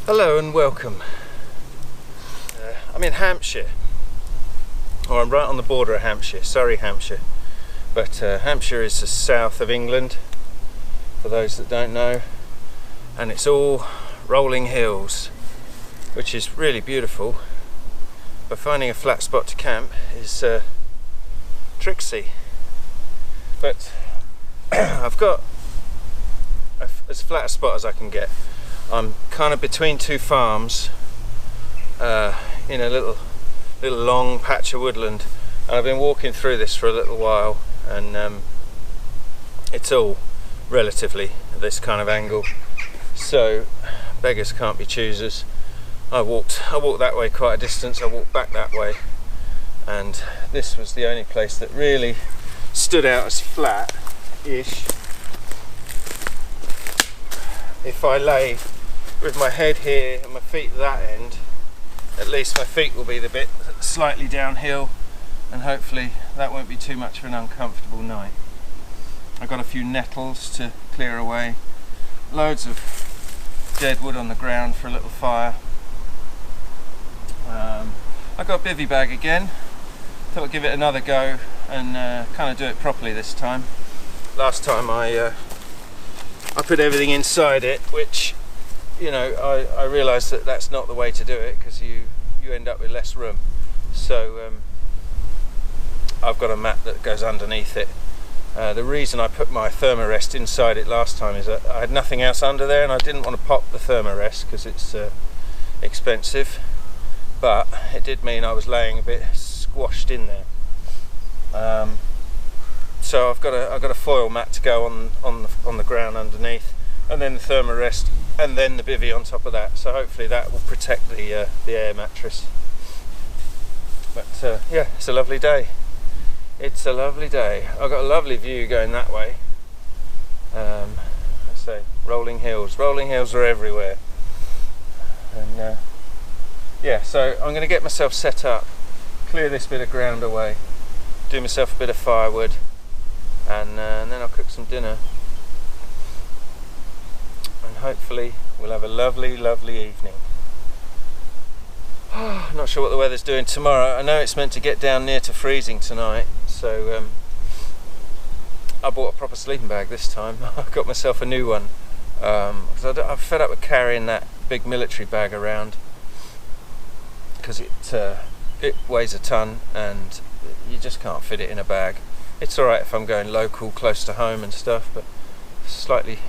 Hello and welcome. I'm in Hampshire, or I'm right on the border of Hampshire, Surrey, Hampshire. But Hampshire is the south of England, for those that don't know, and it's all rolling hills, which is really beautiful. But finding a flat spot to camp is tricksy. But I've got as flat a spot as I can get. I'm kind of between two farms in a little long patch of woodland, and I've been walking through this for a little while, and it's all relatively this kind of angle, so beggars can't be choosers. I walked that way quite a distance, I walked back that way, and this was the only place that really stood out as flat-ish. If I lay with my head here and my feet at that end, at least my feet will be the bit slightly downhill, and hopefully that won't be too much of an uncomfortable night. I've got a few nettles to clear away, loads of dead wood on the ground for a little fire. I got a bivy bag again, thought I'd give it another go and kind of do it properly this time. Last time I put everything inside it, which, you know, I realised that that's not the way to do it, because you end up with less room. So I've got a mat that goes underneath it. The reason I put my thermarest inside it last time is that I had nothing else under there, and I didn't want to pop the thermarest because it's expensive, but it did mean I was laying a bit squashed in there. So I've got a foil mat to go on the ground underneath, and then the thermarest, and then the bivvy on top of that. So hopefully that will protect the air mattress. But yeah, it's a lovely day. It's a lovely day. I've got a lovely view going that way. I say rolling hills. Rolling hills are everywhere. And yeah, so I'm going to get myself set up, clear this bit of ground away, do myself a bit of firewood, and then I'll cook some dinner. And hopefully we'll have a lovely, lovely evening. I'm not sure what the weather's doing tomorrow. I know it's meant to get down near to freezing tonight, so I bought a proper sleeping bag this time. I got myself a new one, because I'm fed up with carrying that big military bag around, because it weighs a ton and you just can't fit it in a bag. It's alright if I'm going local, close to home and stuff, but slightly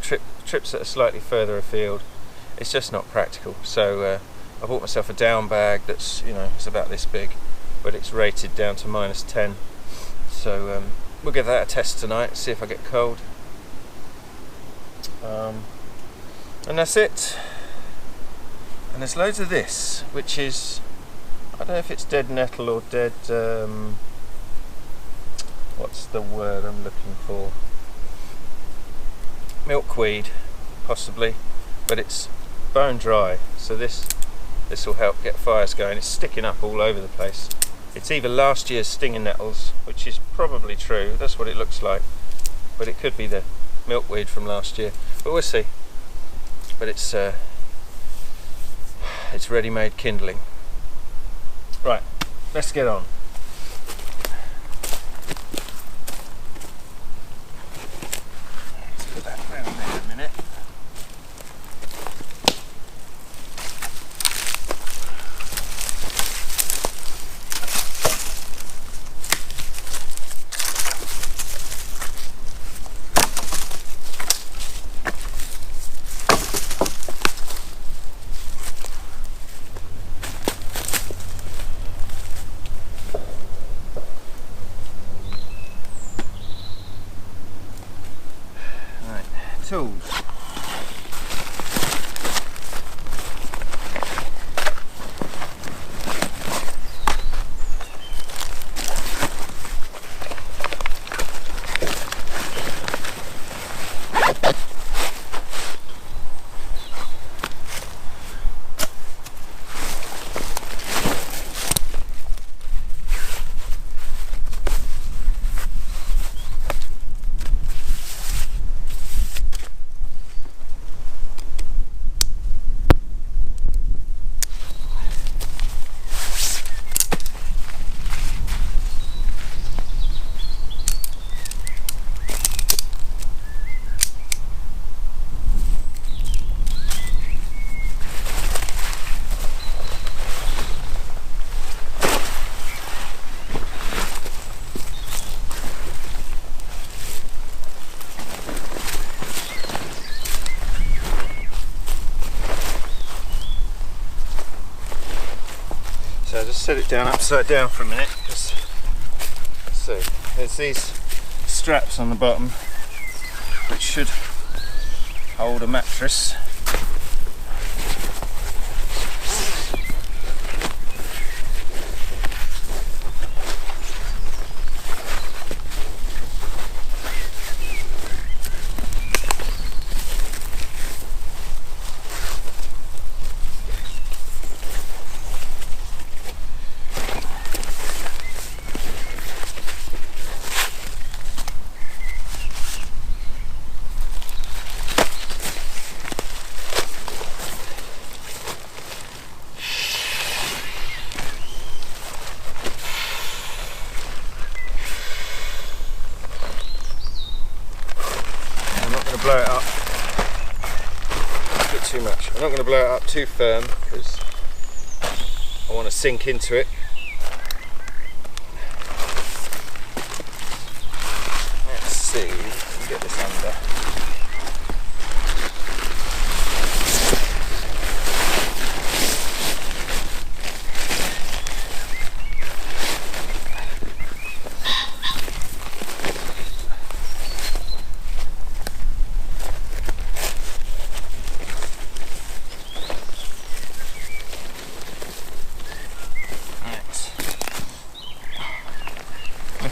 trips that are slightly further afield, it's just not practical. So I bought myself a down bag that's, you know, it's about this big, but it's rated down to -10. So we'll give that a test tonight, see if I get cold. And that's it. And there's loads of this, which is, I don't know if it's dead nettle or dead, what's the word I'm looking for? Milkweed, possibly, but it's bone dry, so this will help get fires going. It's sticking up all over the place. It's either last year's stinging nettles, which is probably true, that's what it looks like, but it could be the milkweed from last year, but we'll see. But it's ready-made kindling. Right, let's get on. Let's put that down there a minute. Tools. set it down upside down for a minute, because let's see, there's these straps on the bottom which should hold a mattress. Blow it up a bit too much. I'm not going to blow it up too firm because I want to sink into it. Let's see if we can get this under.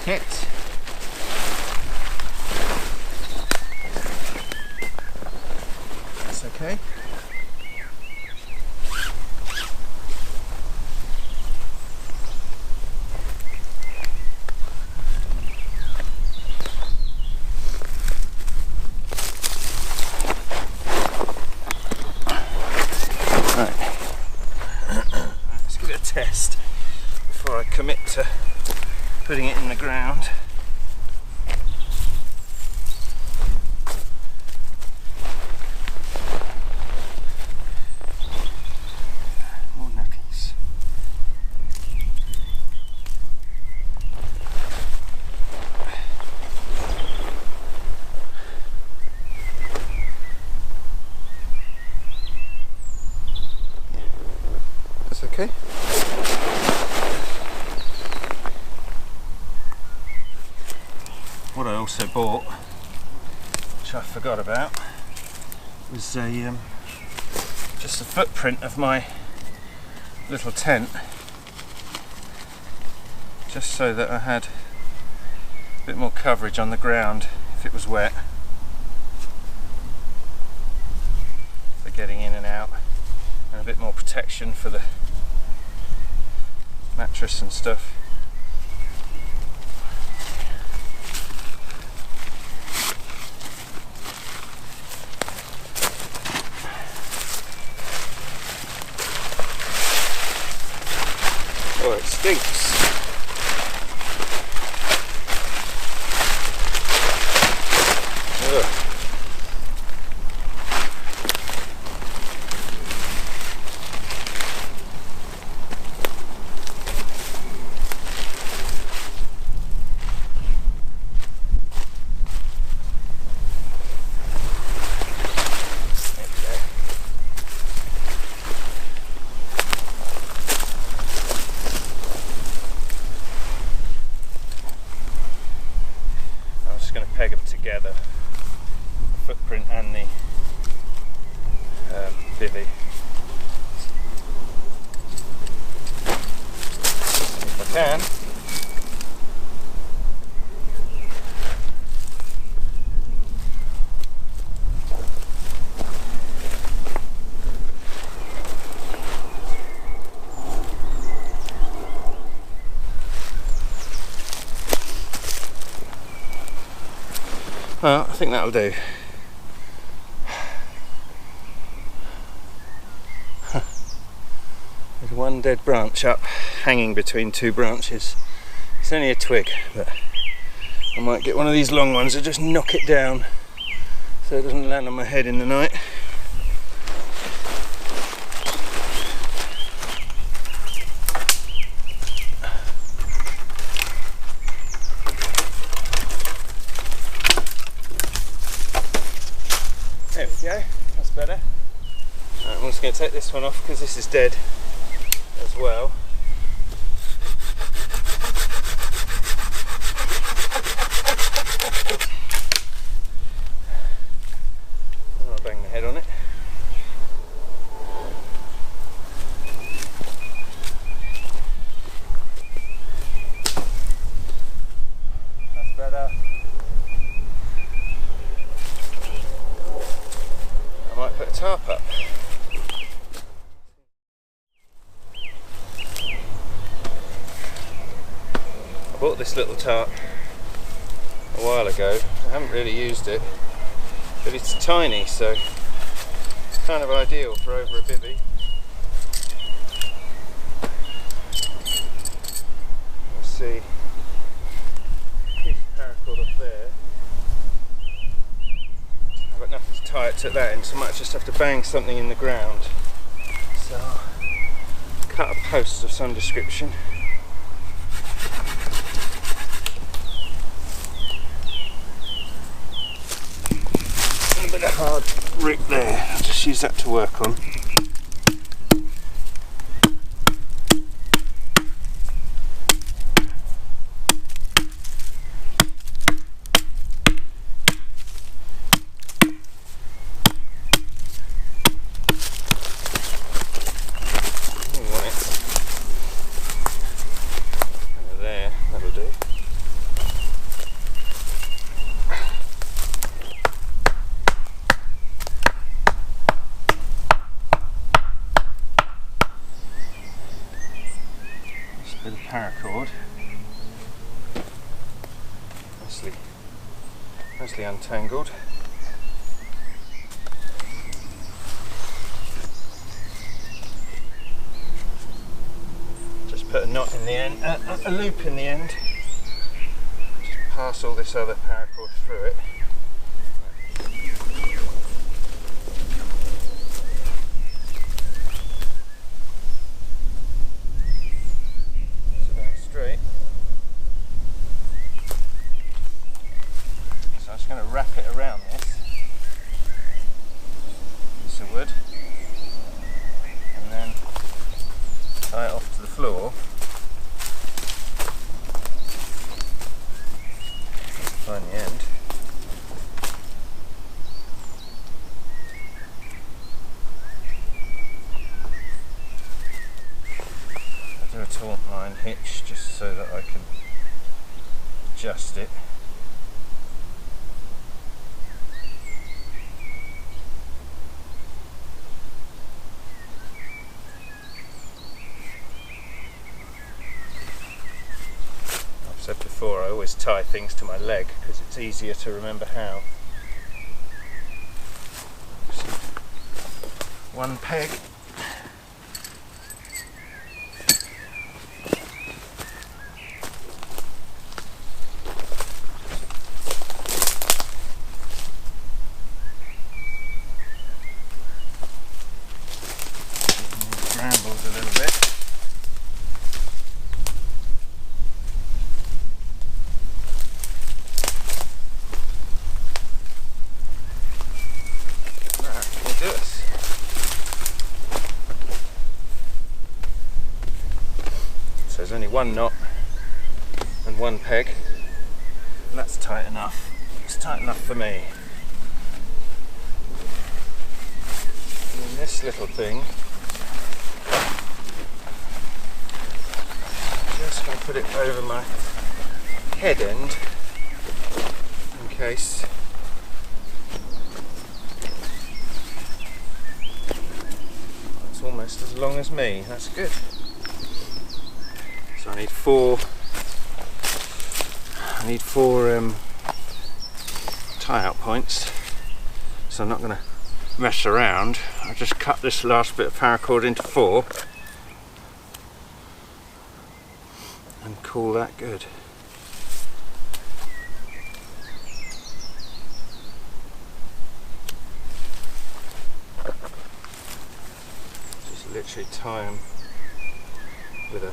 It. That's okay. Right. Let's give it a test before I commit to putting it in the ground. More nettles. That's okay. What I also bought, which I forgot about, was just a footprint of my little tent, just so that I had a bit more coverage on the ground if it was wet for getting in and out, and a bit more protection for the mattress and stuff. Oh, it stinks. Ugh. Going to peg them together, the footprint and the Bivi. If I can. Well, I think that'll do. There's one dead branch up, hanging between two branches. It's only a twig, but I might get one of these long ones and just knock it down so it doesn't land on my head in the night. There we go, that's better. Right, I'm just going to take this one off because this is dead as well. But I might put a tarp up. I bought this little tarp a while ago. I haven't really used it, but it's tiny, so it's kind of ideal for over a bivvy. Let's see, piece of paracord up there. I've got nothing to tie it to that end, so I might just have to bang something in the ground. So I'll cut a post of some description. A bit of hard brick there, I'll just use that to work on. There, that'll do. Bit of paracord, nicely untangled. Just put a knot in the end, a loop in the end. Just pass all this other paracord through it. Going to wrap it around this piece of wood and then tie it off to the floor. Find the end. I do a twine hitch just so that I can adjust it. Said before, I always tie things to my leg because it's easier to remember how. So, one peg. Brambles a little bit. So there's only one knot and one peg, and that's tight enough. It's tight enough for me. And then this little thing, I'm just going to put it over my head end in case. That's almost as long as me. That's good. So I need four tie-out points, so I'm not going to mess around. I'll just cut this last bit of paracord into 4 and call that good. Just literally tie them with a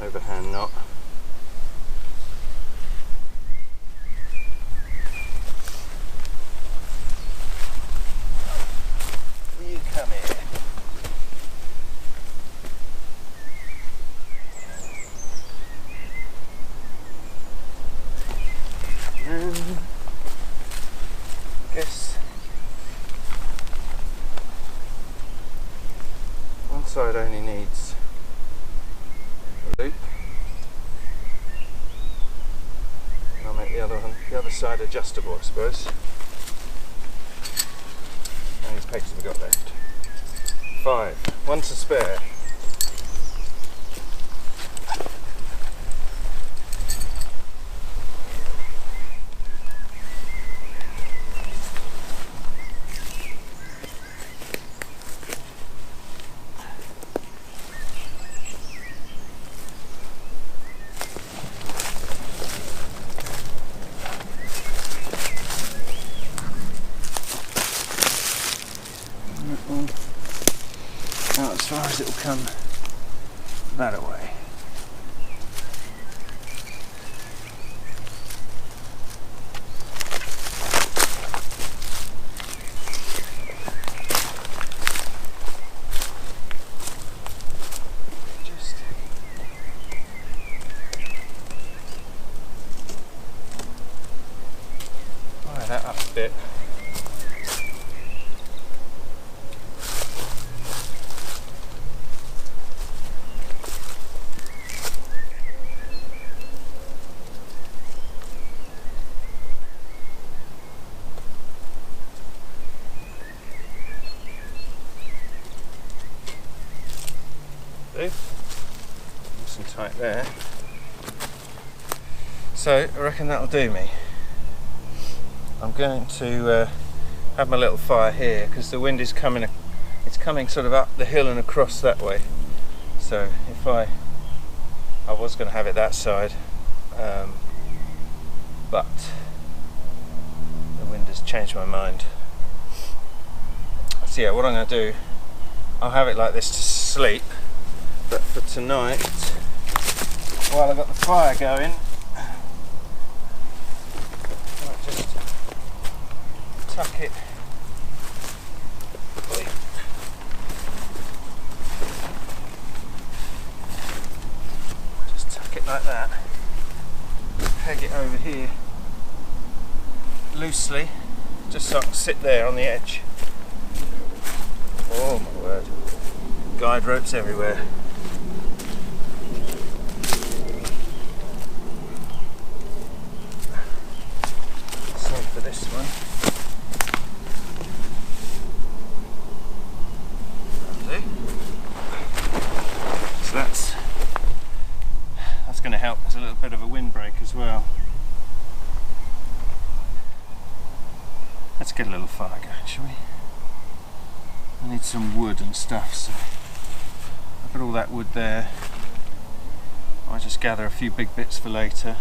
overhand knot. You come here. And I guess one side only needs a loop. side adjustable, I suppose. How many pegs have we got left? 5. 1 to spare. Out as far as it will come that away. Just fire that up a bit. Nice and tight there. So I reckon that'll do me. I'm going to have my little fire here because the wind is coming. It's coming sort of up the hill and across that way. So if I was going to have it that side, but the wind has changed my mind. So yeah, what I'm going to do, I'll have it like this to sleep. But for tonight, while I've got the fire going, I might just tuck it. Just tuck it like that. Peg it over here loosely, just so I can sit there on the edge. Oh my word. Guide ropes everywhere. Same for this one. That'll do. So that's going to help as a little bit of a windbreak as well. Let's get a little fire going, shall we? I need some wood and stuff, so I've got all that wood there. I'll just gather a few big bits for later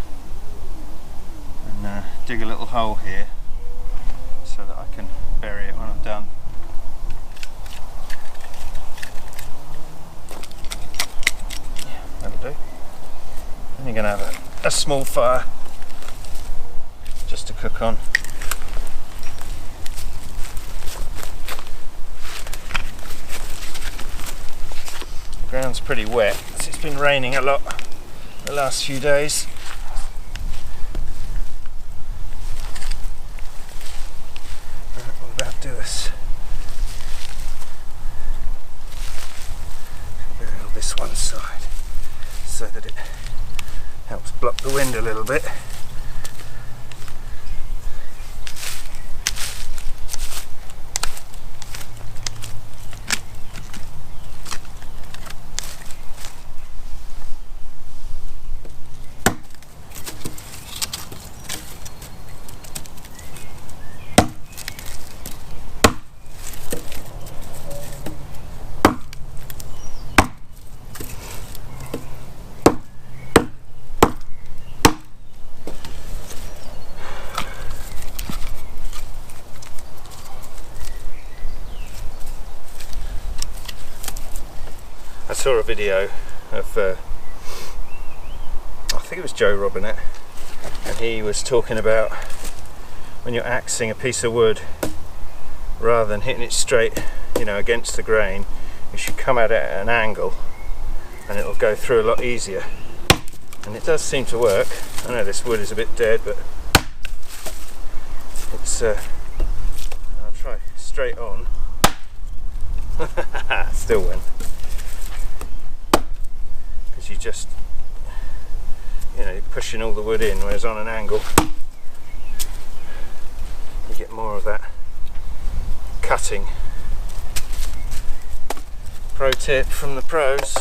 and dig a little hole here so that I can bury it when I'm done. Yeah, that'll do. Then you're going to have a small fire just to cook on. The ground's pretty wet, so it's been raining a lot the last few days. Right, what about do us? Bury all this one side so that it helps block the wind a little bit. I saw a video of, I think it was Joe Robinette, and he was talking about when you're axing a piece of wood, rather than hitting it straight, against the grain, you should come at it at an angle and it'll go through a lot easier. And it does seem to work. I know this wood is a bit dead, but it's, I'll try straight on. Still went. You just, you're pushing all the wood in, whereas on an angle more of that cutting. Pro tip from the pros.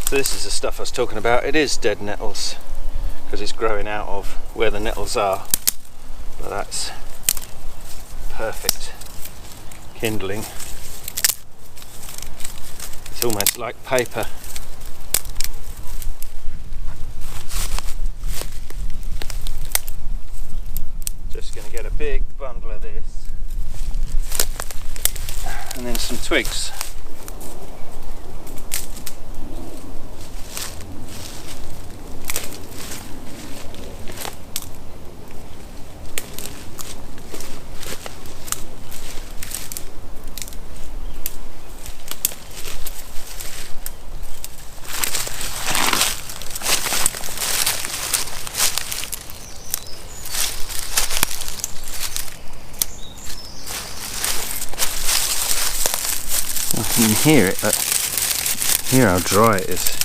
So this is the stuff I was talking about. It is dead nettles because it's growing out of where the nettles are, but that's perfect kindling. It's almost like paper. Just going to get a big bundle of this and then some twigs. You can hear it, hear how dry it is.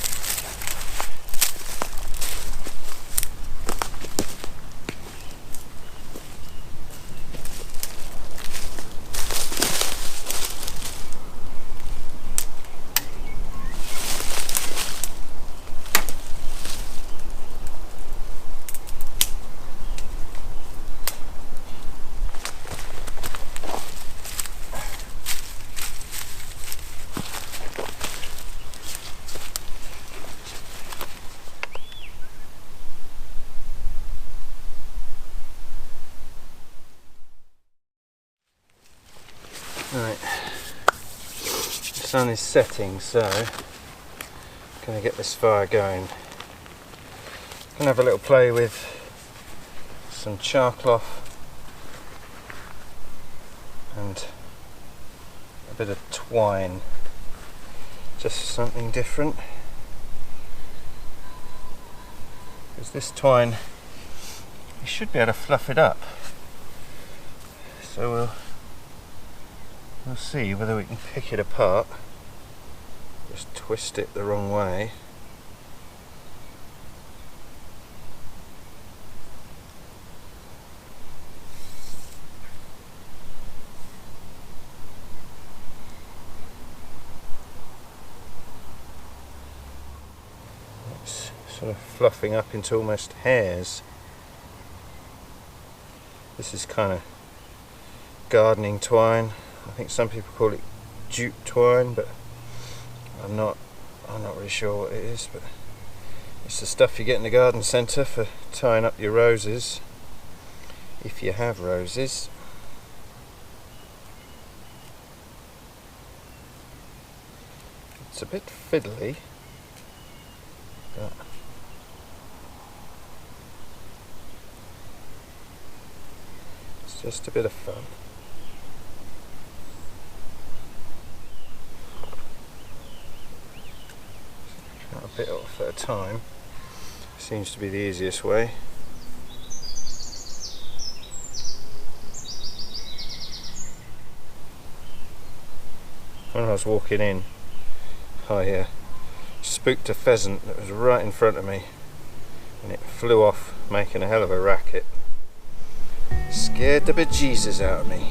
Right, the sun is setting, so I'm going to get this fire going. I'm going to have a little play with some char cloth and a bit of twine, just something different, because this twine, you should be able to fluff it up, so we'll see whether we can pick it apart. Just twist it the wrong way. It's sort of fluffing up into almost hairs. This is kind of gardening twine. I think some people call it jute twine, but I'm not really sure what it is, but it's the stuff you get in the garden centre for tying up your roses, if you have roses. It's a bit fiddly, but it's just a bit of fun. A bit off at a time seems to be the easiest way. When I was walking in, I spooked a pheasant that was right in front of me, and it flew off making a hell of a racket. Scared the bejesus out of me.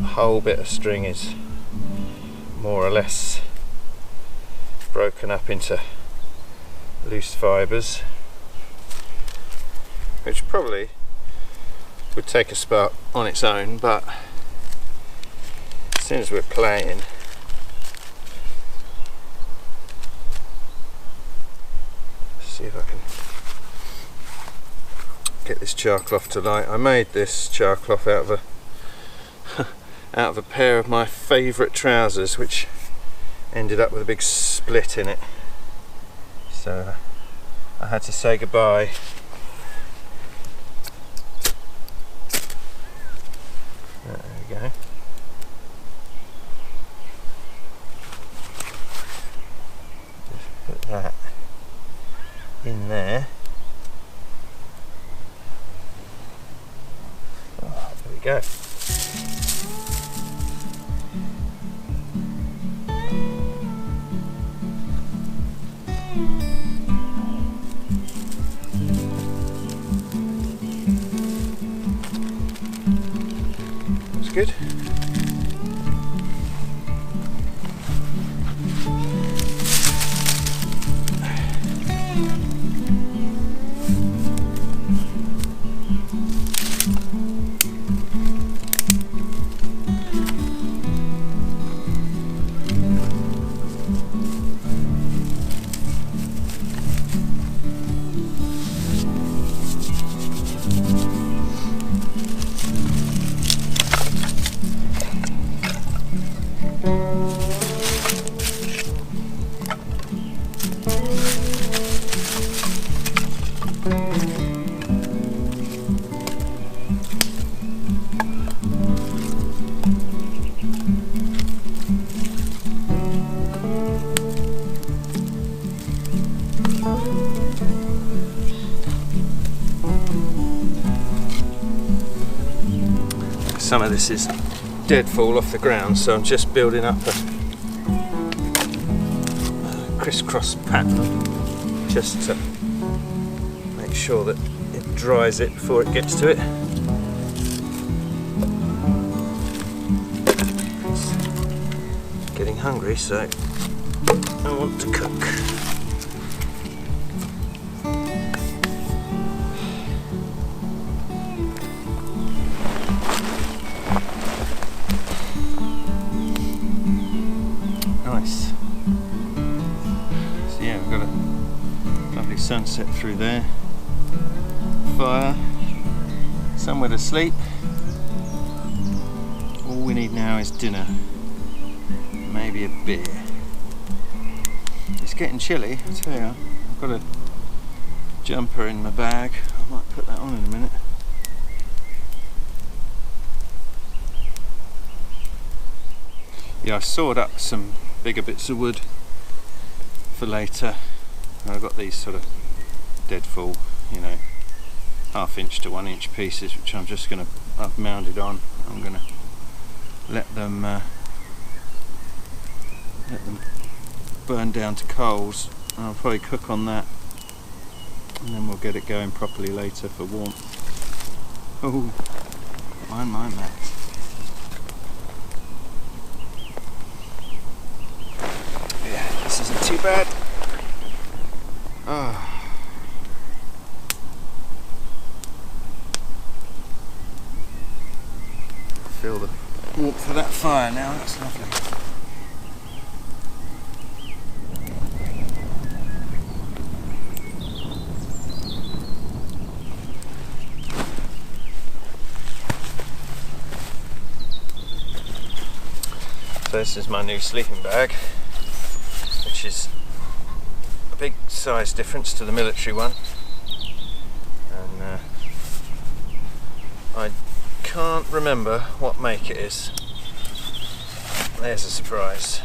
whole bit of string is more or less broken up into loose fibres, which probably would take a spark on its own, but as soon as we're playing, see if I can get this char cloth to light. I made this char cloth out of a pair of my favourite trousers, which ended up with a big split in it, so I had to say goodbye. There we go. Just put that in there. Oh, there we go. That's good. Some of this is dead fall off the ground, so I'm just building up a crisscross pattern just to make sure that it dries it before it gets to it. It's getting hungry, so I want to cook. Nice. So yeah, we've got a lovely sunset through there. Fire, somewhere to sleep. All we need now is dinner. Maybe a beer. It's getting chilly, I tell you. I've got a jumper in my bag. I might put that on in a minute. Yeah, I sawed up some bigger bits of wood for later, and I've got these sort of dead fall, you know, 1/2 inch to 1 inch pieces, which I'm just going to, I've mounted on. I'm going to let them burn down to coals, and I'll probably cook on that, and then we'll get it going properly later for warmth. Oh, mind my mat. This isn't too bad. Oh. Feel the warmth of that fire now, that's lovely. So this is my new sleeping bag, which is a big size difference to the military one, and I can't remember what make it is. There's a surprise.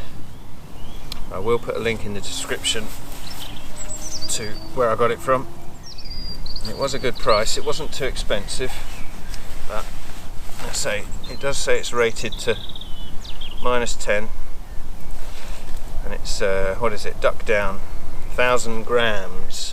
I will put a link in the description to where I got it from. It was a good price, it wasn't too expensive, but I say it does say it's rated to -10. And it's, what is it, duck down, 1,000 grams.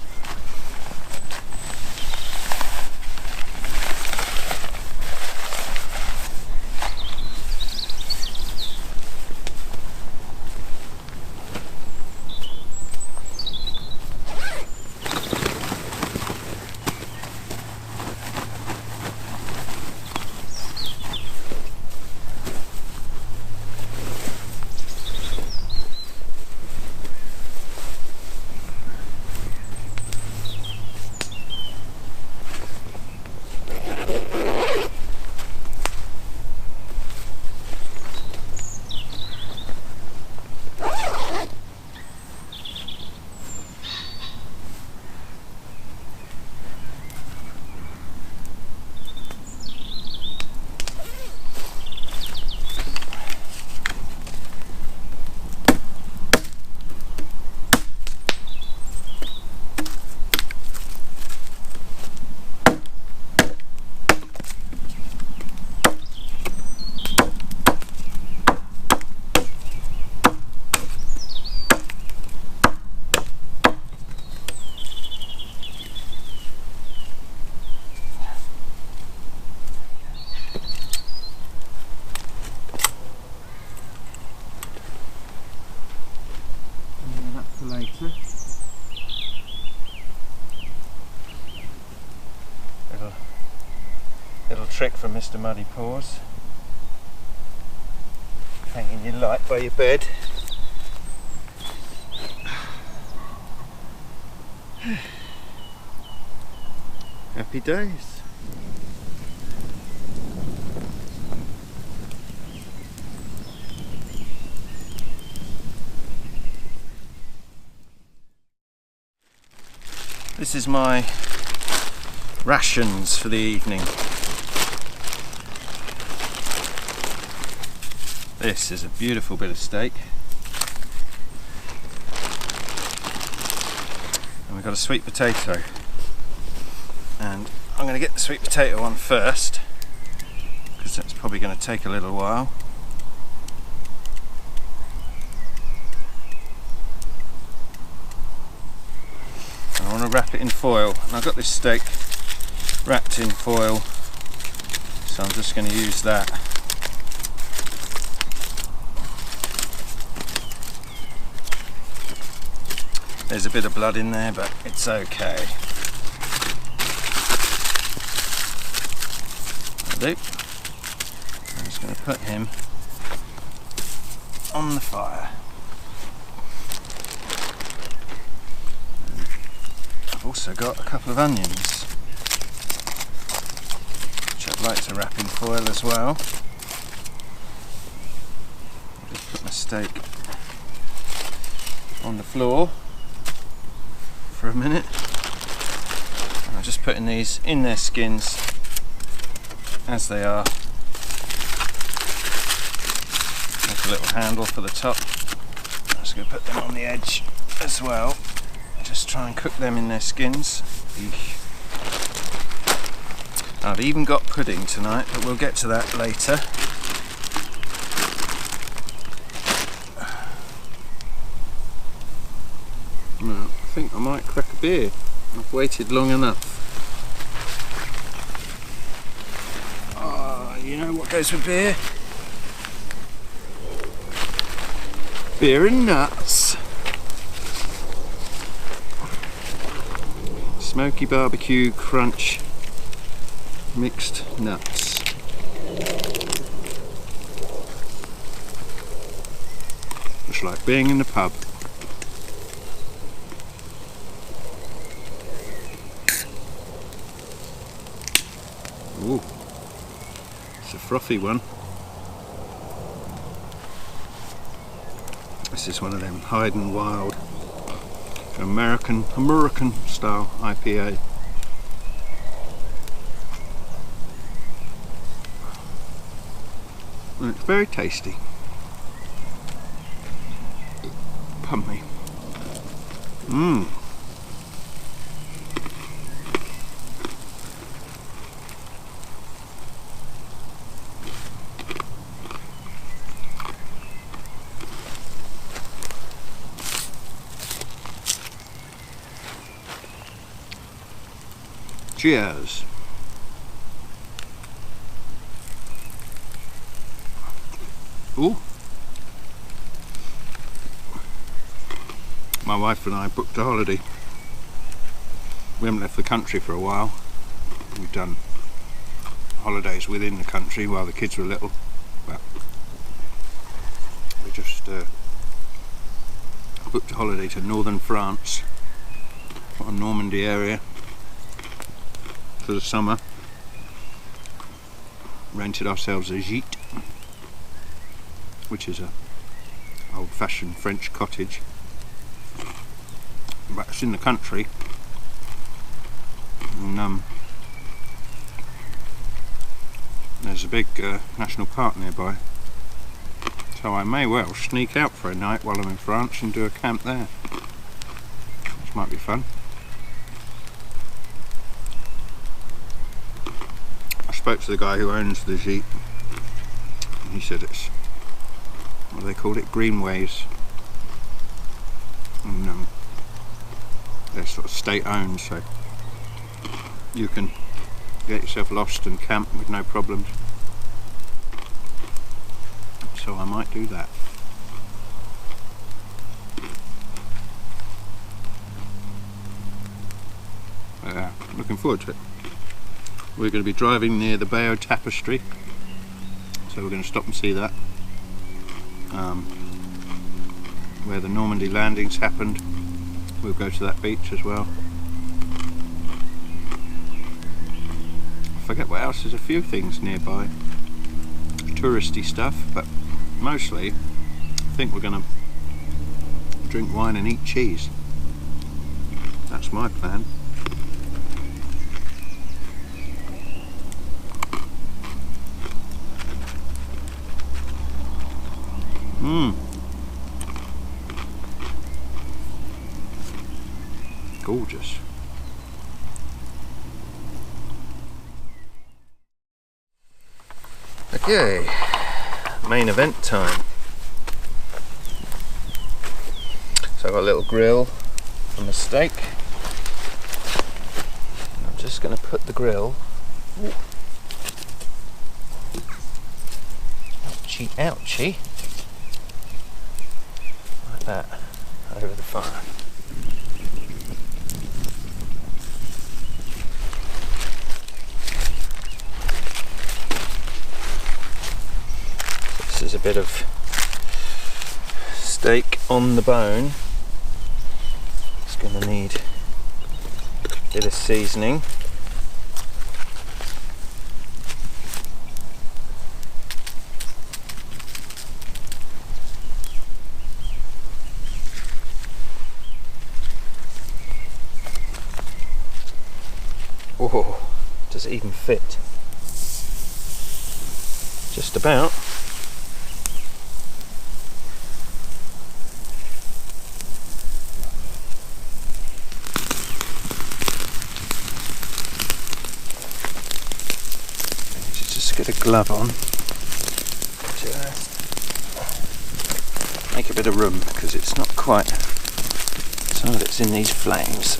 Little trick from Mr. Muddy Paws. Hanging your light by your bed. Happy days. This is my rations for the evening. This is a beautiful bit of steak. And we've got a sweet potato. And I'm going to get the sweet potato one first, because that's probably going to take a little while. And I want to wrap it in foil. And I've got this steak wrapped in foil, so I'm just going to use that. There's a bit of blood in there, but it's okay. That'll do. I'm just going to put him on the fire. I've also got a couple of onions, which I'd like to wrap in foil as well. I'll just put my steak on the floor for a minute. And I'm just putting these in their skins as they are. Make a little handle for the top. I'm just going to put them on the edge as well. Just try and cook them in their skins. Eesh. I've even got pudding tonight, but we'll get to that later. No, I think I might crack a beer. I've waited long enough. You know what goes with beer? Beer and nuts. Smoky barbecue crunch mixed nuts. Just like being in the pub. Ooh, it's a frothy one. This is one of them Hyde and Wild American style IPA. And it's very tasty. Pardon me. Mmm. Cheers. Ooh. My wife and I booked a holiday. We haven't left the country for a while. We've done holidays within the country while the kids were little, but we just booked a holiday to northern France, or Normandy area, for the summer. Rented ourselves a gite, which is a old-fashioned French cottage, but it's in the country, and there's a big national park nearby, so I may well sneak out for a night while I'm in France and do a camp there, which might be fun. I spoke to the guy who owns the gite, and he said it's, what do they call it, greenways, and they're sort of state owned, so you can get yourself lost and camp with no problems. So I might do that. Looking forward to it. We're going to be driving near the Bayeux Tapestry, so we're going to stop and see that, where the Normandy landings happened. We'll go to that beach as well. I forget what else, there's a few things nearby, touristy stuff, but mostly I think we're going to drink wine and eat cheese. That's my plan. Gorgeous. Okay, main event time. So I've got a little grill and a steak. I'm just going to put the grill, ouchie ouchie, like that, over the fire. This is a bit of steak on the bone. It's going to need a bit of seasoning. Oh, does it even fit? Just about. Just get a glove on. Just make a bit of room because it's not quite. Some of it's in these flames.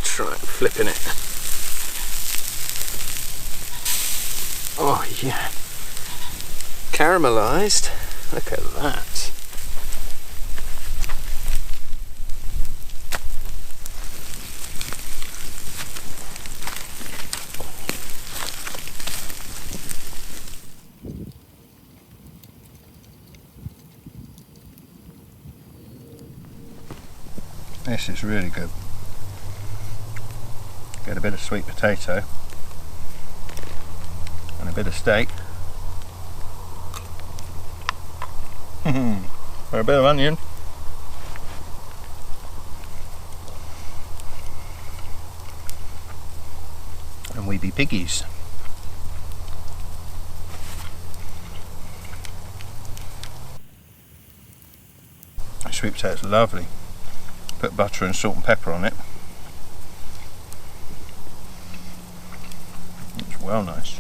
Try flipping it. Oh yeah, caramelized. Look at that. This is really good. Get a bit of sweet potato and a bit of steak. Or a bit of onion. And we be piggies. The sweet potato's lovely. Put butter and salt and pepper on it. Well, nice.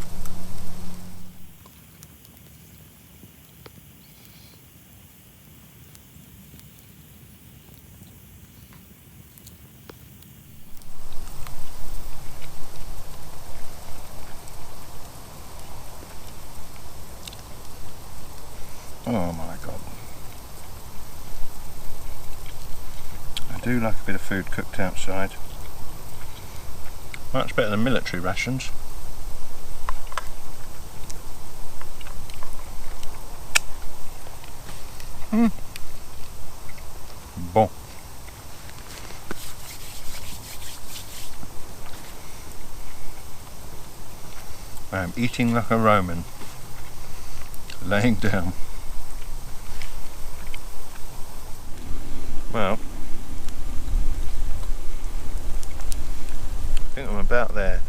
Oh my god. I do like a bit of food cooked outside. Much better than military rations. Bon. I am eating like a Roman, laying down. Well, I think I'm about there.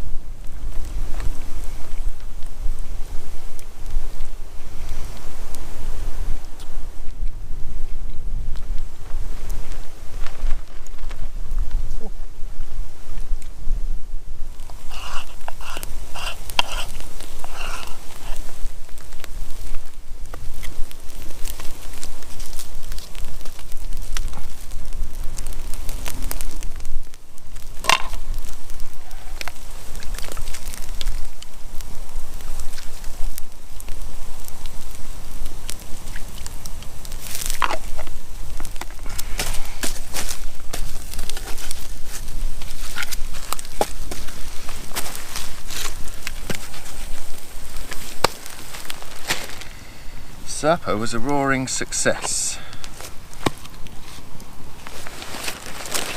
Supper was a roaring success.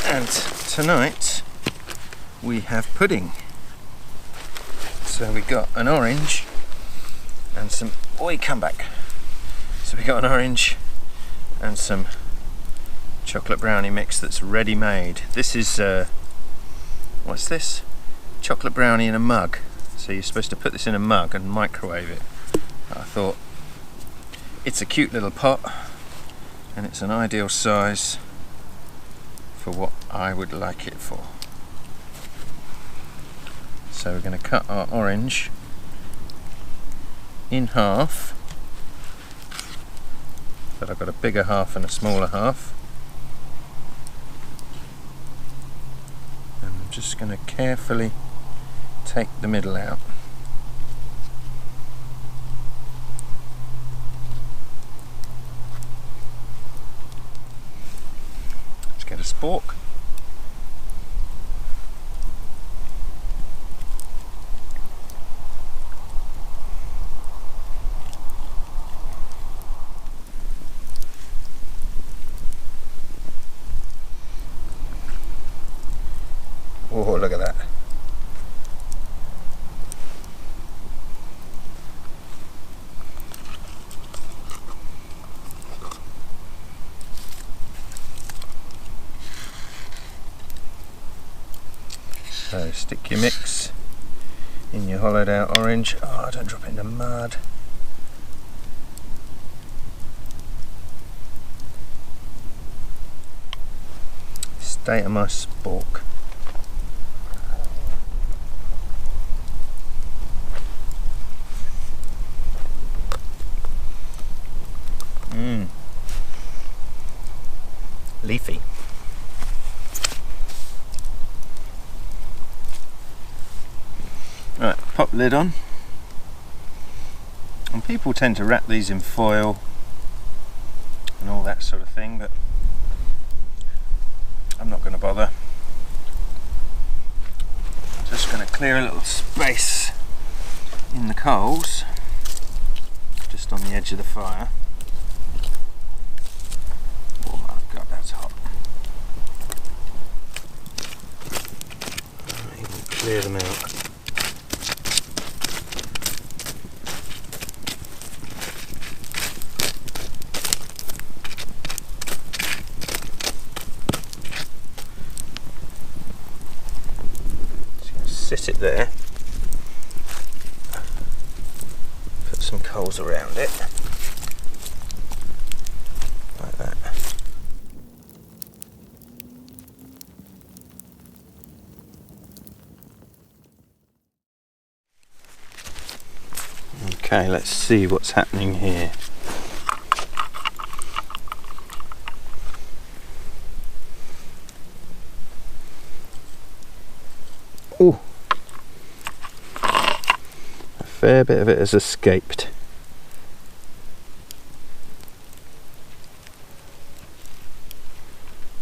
And tonight we have pudding. So we got an orange and some... Oi, come back. So we got an orange and some chocolate brownie mix that's ready made. This is, what's this? Chocolate brownie in a mug. So you're supposed to put this in a mug and microwave it. I thought it's a cute little pot and it's an ideal size for what I would like it for. So we're going to cut our orange in half, but I've got a bigger half and a smaller half, and I'm just going to carefully take the middle out. Let's get a spork. Oh, look at that. So stick your mix in your hollowed out orange. Oh, don't drop it in the mud. State of my spork. Leafy. Right, pop lid on. And people tend to wrap these in foil and all that sort of thing, but I'm not going to bother. I'm just going to clear a little space in the coals, just on the edge of the fire. Oh God, that's hot. Right, clear them out. Sit it there, put some coals around it, like that. Okay, let's see what's happening here. Oh! Fair bit of it has escaped.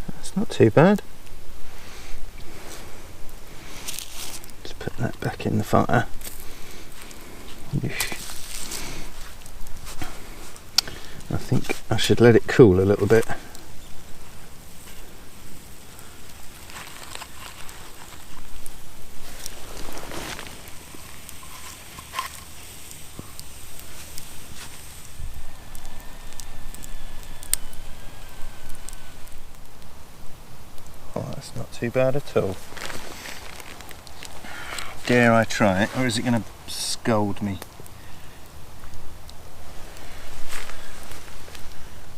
That's not too bad. Let's put that back in the fire. I think I should let it cool a little bit. That's not too bad at all. Dare I try it, or is it going to scold me?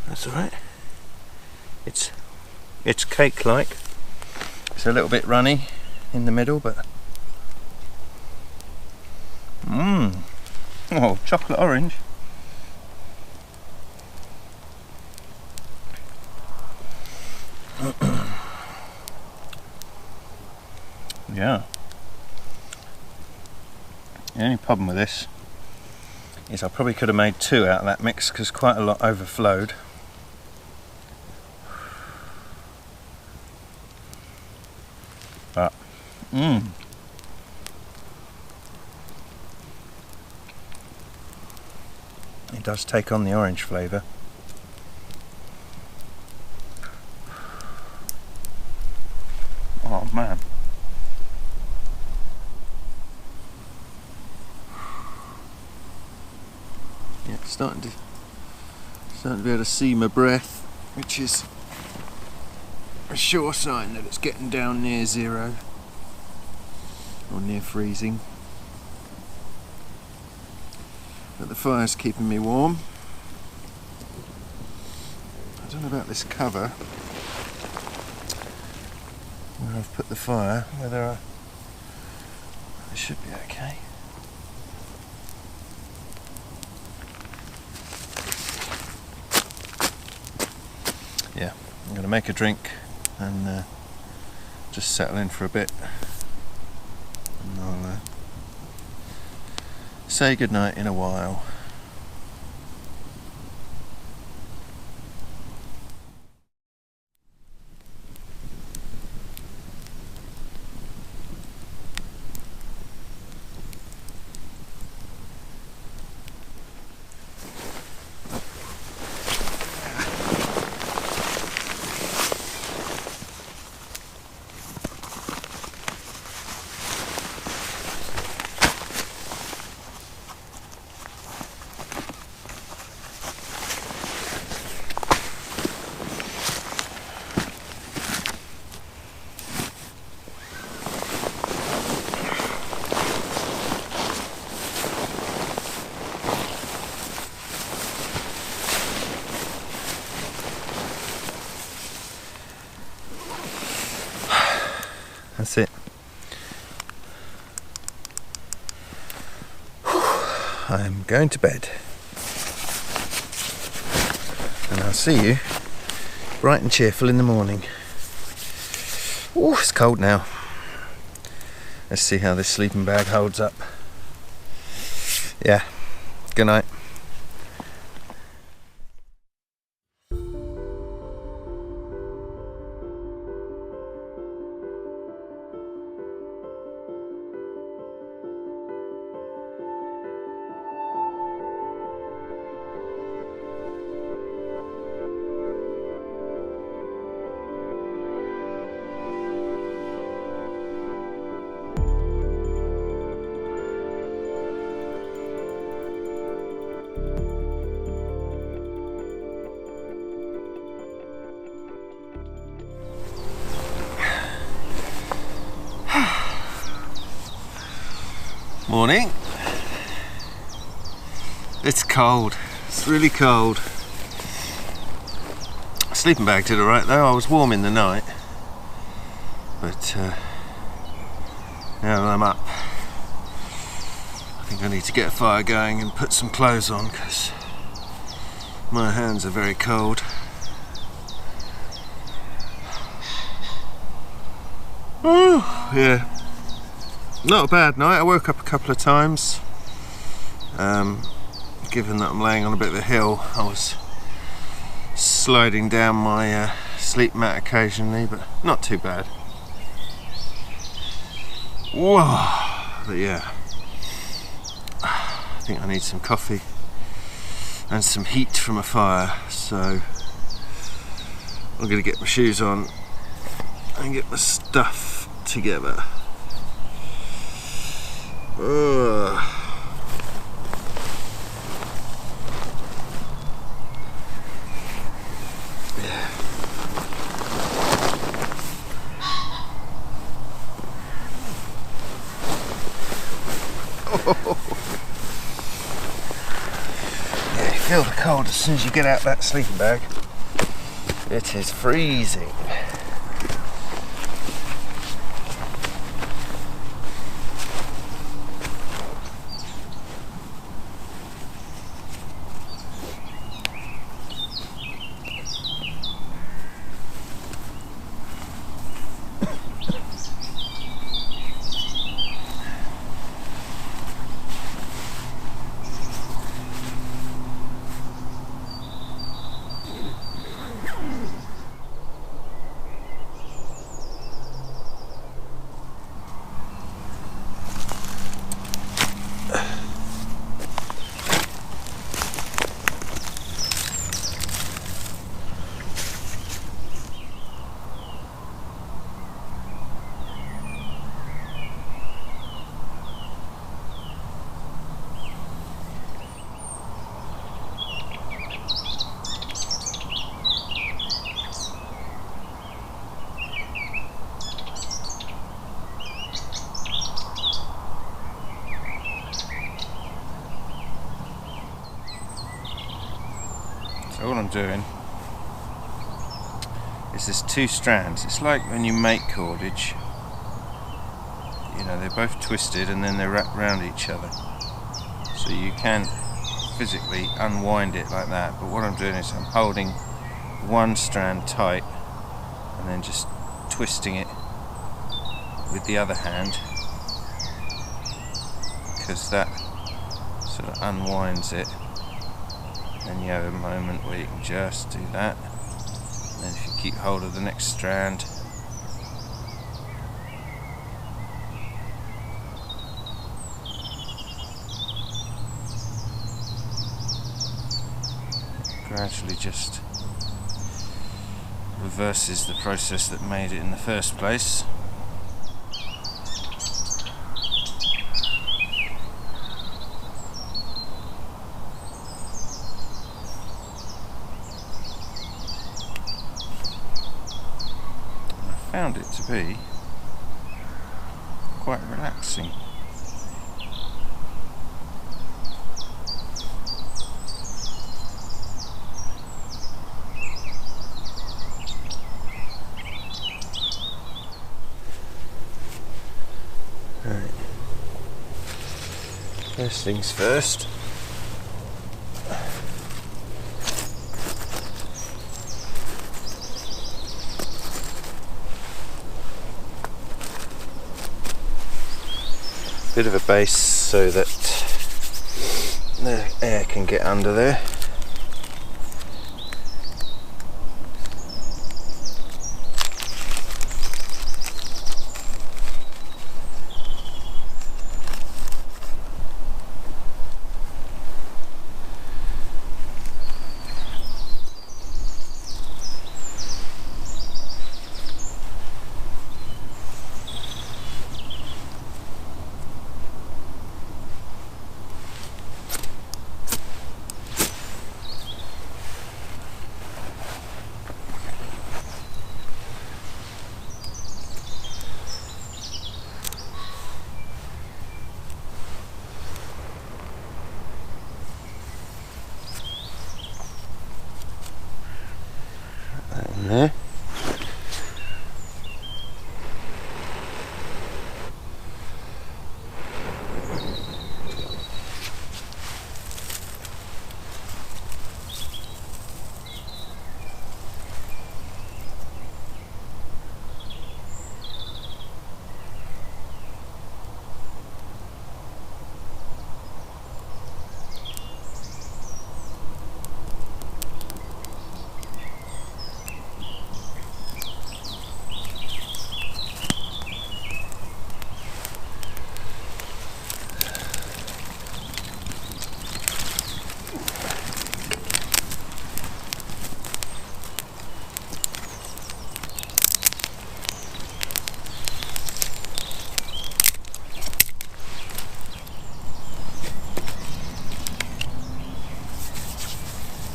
That's alright. It's cake-like. It's a little bit runny in the middle, but oh, chocolate orange. Yeah. The only problem with this is I probably could have made two out of that mix because quite a lot overflowed. But It does take on the orange flavour. Oh man. Yeah, starting to be able to see my breath, which is a sure sign that it's getting down near zero or near freezing. But the fire's keeping me warm. I don't know about this cover where I've put the fire, whether it should be okay. Yeah, I'm going to make a drink and just settle in for a bit, and I'll say goodnight in a while. That's it. I'm going to bed. And I'll see you bright and cheerful in the morning. Oh, it's cold now. Let's see how this sleeping bag holds up. Yeah. Good night. Morning. It's cold. It's really cold. Sleeping bag did alright though. I was warm in the night. But now that I'm up, I think I need to get a fire going and put some clothes on because my hands are very cold. Oh, yeah. Not a bad night. I woke up a couple of times. Given that I'm laying on a bit of a hill, I was sliding down my sleep mat occasionally, but not too bad. Whoa! But yeah, I think I need some coffee and some heat from a fire, so I'm going to get my shoes on and get my stuff together. Yeah. Yeah, you feel the cold as soon as you get out that sleeping bag. It is freezing. what I'm doing is there's two strands. It's like when you make cordage, you know, they're both twisted and then they're wrapped around each other, so you can physically unwind it like that. But what I'm doing is I'm holding one strand tight and then just twisting it with the other hand, because that sort of unwinds it. Then you have a moment where you can just do that, and then if you keep hold of the next strand, gradually just reverses the process that made it in the first place. I found it to be quite relaxing. First things first. Bit of a base so that the air can get under there. There.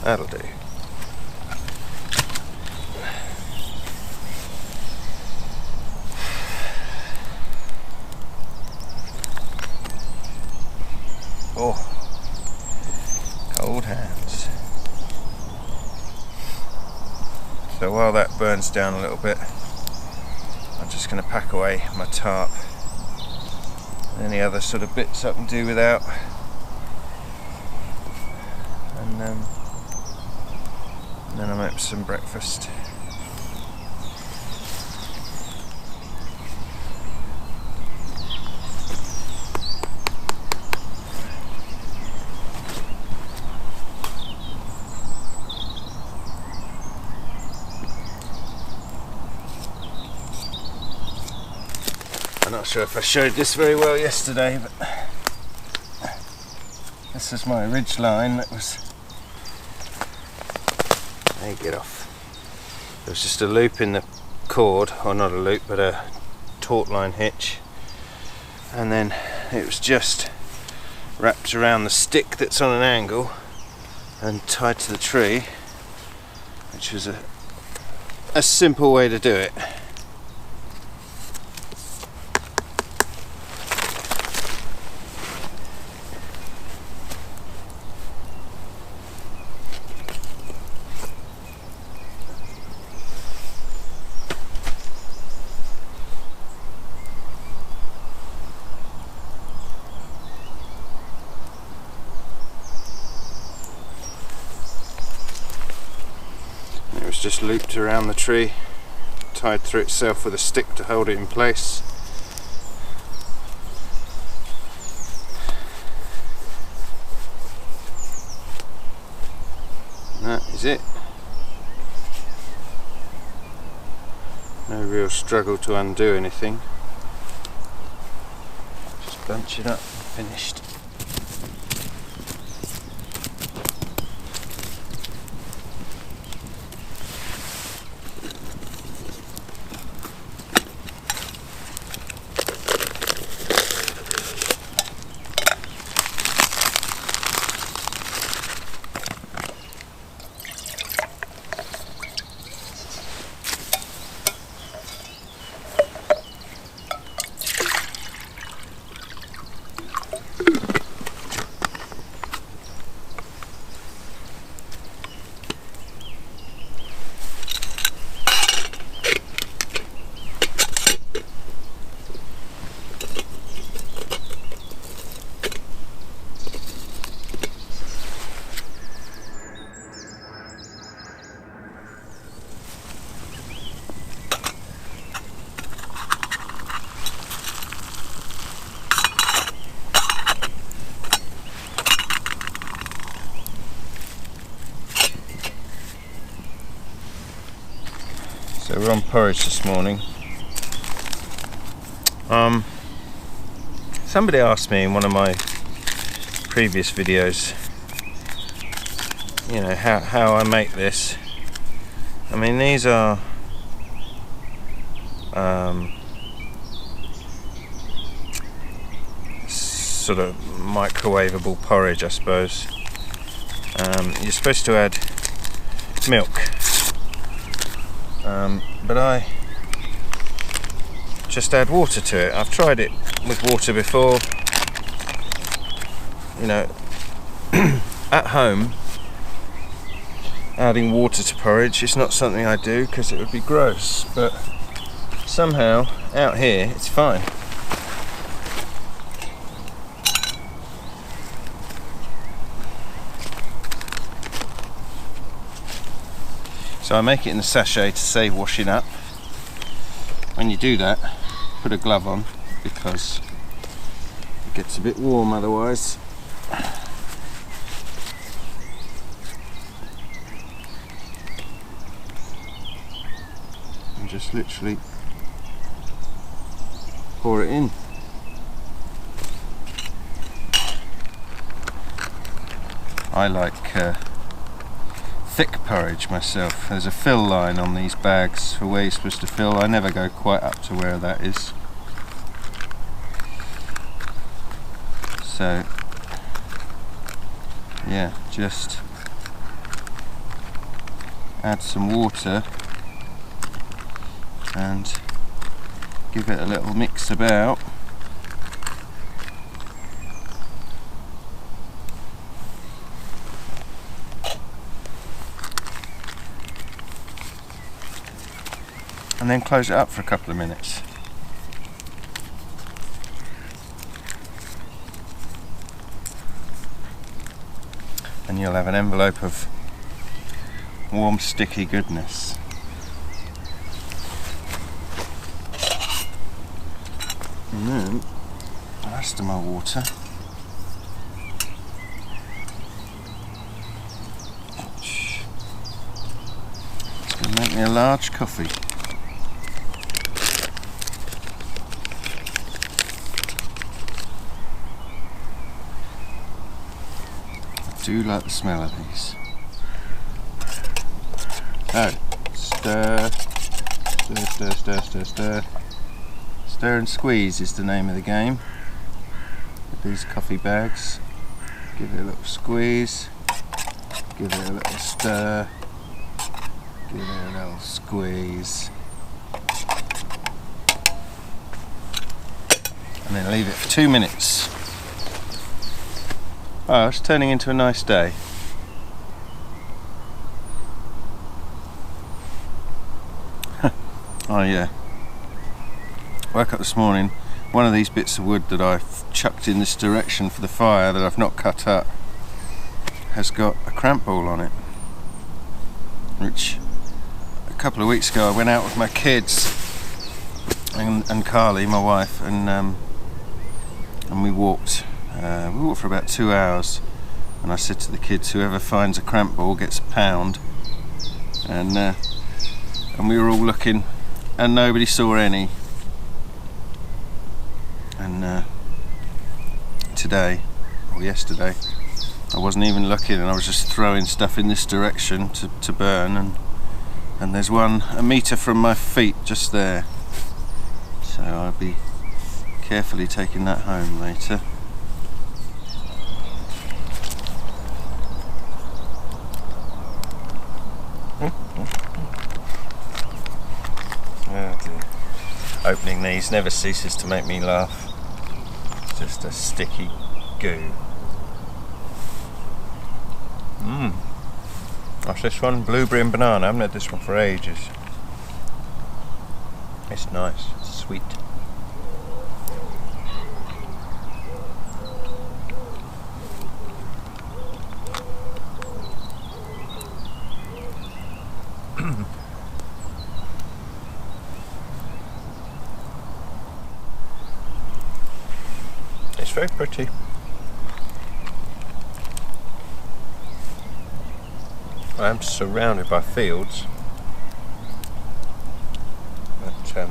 That'll do. Oh, cold hands. So while that burns down a little bit, I'm just going to pack away my tarp and any other sort of bits I can do without, and then I'll make some breakfast. I'm not sure if I showed this very well yesterday, but this is my ridge line that was... There you get off. There was just a loop in the cord, or not a loop, but a taut line hitch, and then it was just wrapped around the stick that's on an angle and tied to the tree, which was a simple way to do it. just looped around the tree, tied through itself with a stick to hold it in place. And that is it. No real struggle to undo anything. Just bunch it up and finished. So we're on porridge this morning. Somebody asked me in one of my previous videos, you know, how I make this. I mean, these are sort of microwavable porridge, I suppose. You're supposed to add milk. But I just add water to it. I've tried it with water before, you know, at home. Adding water to porridge is not something I do because it would be gross, but somehow out here it's fine. So I make it in a sachet to save washing up. When you do that, put a glove on because it gets a bit warm otherwise. And just literally pour it in. I like thick porridge myself. There's a fill line on these bags for where you're supposed to fill. I never go quite up to where that is. So yeah, just add some water and give it a little mix about. And then close it up for a couple of minutes. And you'll have an envelope of warm, sticky goodness. And then the rest of my water, it's going to make me a large coffee. I do like the smell of these. So, stir, stir, stir, stir, stir, stir. Stir and squeeze is the name of the game with these coffee bags. Give it a little squeeze, give it a little stir, give it a little squeeze, and then leave it for 2 minutes. Oh, it's turning into a nice day. Oh yeah. Woke up this morning, one of these bits of wood that I've chucked in this direction for the fire that I've not cut up has got a cramp ball on it, which couple of weeks ago I went out with my kids and Carly, my wife, and we walked. We walked for about 2 hours, and I said to the kids, whoever finds a cramp ball gets a £1. And we were all looking, and nobody saw any. And today, or yesterday, I wasn't even looking, and I was just throwing stuff in this direction to burn, and there's one a metre from my feet just there. So I'll be carefully taking that home later. Oh dear. Opening these never ceases to make me laugh. It's just a sticky goo. What's this one? Blueberry and banana. I haven't had this one for ages. It's nice, it's sweet. It's very pretty. I am surrounded by fields, but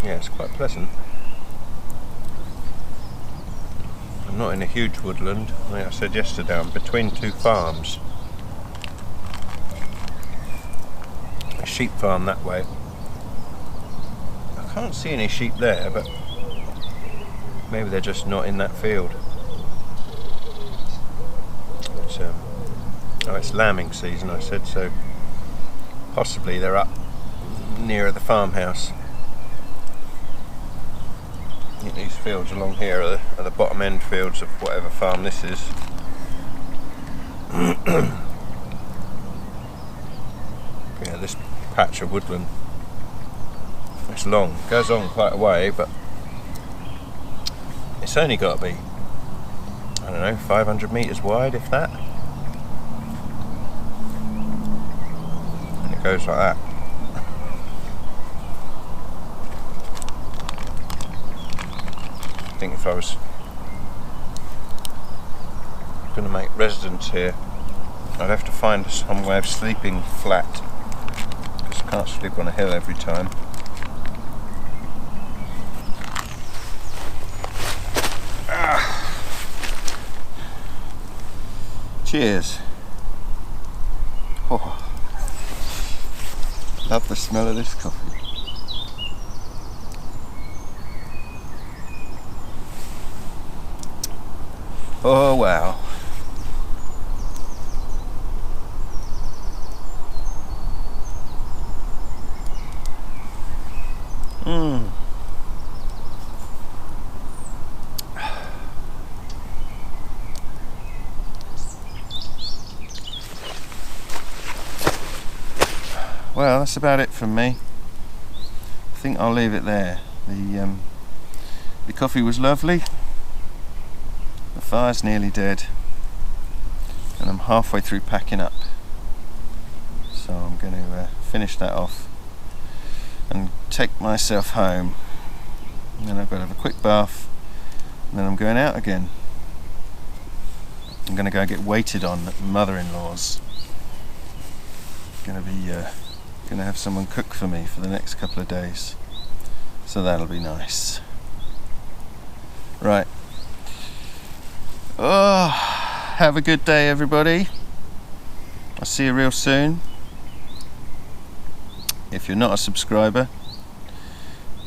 yeah, it's quite pleasant. I'm not in a huge woodland. Like I said yesterday, I'm between two farms. A sheep farm that way. I can't see any sheep there, but maybe they're just not in that field. It's lambing season, I said, so possibly they're up near the farmhouse. I think these fields along here are the bottom end fields of whatever farm this is. Yeah, this patch of woodland, it's long, goes on quite a way, but it's only got to be, I don't know, 500 metres wide, if that. And it goes like that. I think if I was going to make residence here, I'd have to find some way of sleeping flat, because I can't sleep on a hill every time. Cheers. Oh, love the smell of this coffee. Oh wow. Well, that's about it from me. I think I'll leave it there. The coffee was lovely. The fire's nearly dead, and I'm halfway through packing up. So I'm going to finish that off and take myself home. And then I've got to have a quick bath, and then I'm going out again. I'm going to go get waited on at mother-in-law's. Going to have someone cook for me for the next couple of days, so that'll be nice. Right. Oh, have a good day, everybody. I'll see you real soon. If you're not a subscriber,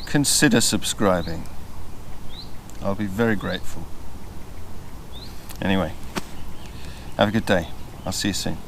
consider subscribing. I'll be very grateful. Anyway, have a good day. I'll see you soon.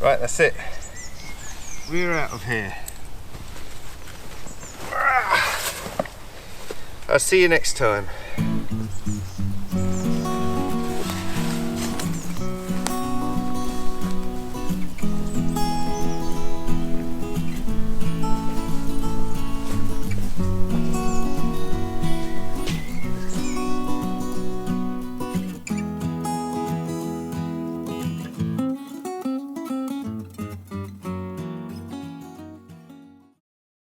Right, that's it. We're out of here. I'll see you next time.